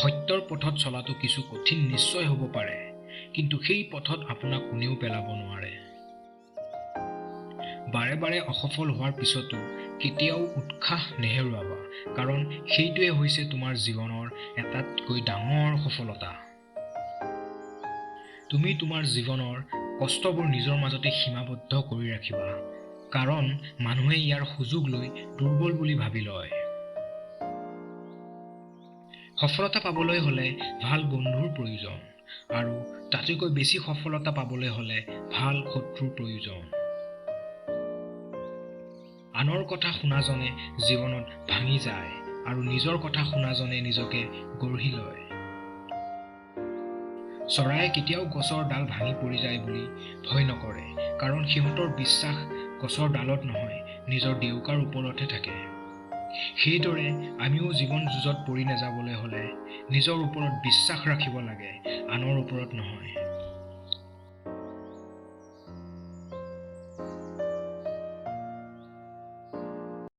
সত্যৰ পথত চলাটো কিছু কঠিন নিশ্চয় হ'ব পাৰে, কিন্তু সেই পথত আপোনাক কোনেও পেলাব নোৱাৰে। বাৰে বাৰে অসফল হোৱাৰ পিছতো কেতিয়াও উৎসাহ নেহেৰুৱাবা, কাৰণ সেইটোৱে হৈছে তোমাৰ জীৱনৰ এটাতকৈ ডাঙৰ সফলতা। তুমি তোমাৰ জীৱনৰ কষ্টবোৰ নিজৰ মাজতে সীমাবদ্ধ কৰি ৰাখিবা, কাৰণ মানুহে ইয়াৰ সুযোগ লৈ দুৰ্বল বুলি ভাবি লয়। সফলতা পাবলৈ হ'লে ভাল বন্ধুৰ প্ৰয়োজন, আৰু তাতকৈ বেছি সফলতা পাবলৈ হ'লে ভাল শত্ৰুৰ প্ৰয়োজন। আনৰ কথা শুনাজনে জীৱনত ভাঙি যায়, আৰু নিজৰ কথা শুনাজনে নিজকে গঢ়ি লয়। চৰায়ে কেতিয়াও গছৰ ডাল ভাঙি পৰি যায় বুলি ভয় নকৰে, কাৰণ সিহঁতৰ বিশ্বাস গছৰ ডালত নহয়, নিজৰ ডেউকাৰ ওপৰতহে থাকে। সেইদৰে আমিও জীৱন যুঁজত পৰি নাযাবলৈ হ'লে নিজৰ ওপৰত বিশ্বাস ৰাখিব লাগে, আনৰ ওপৰত নহয়।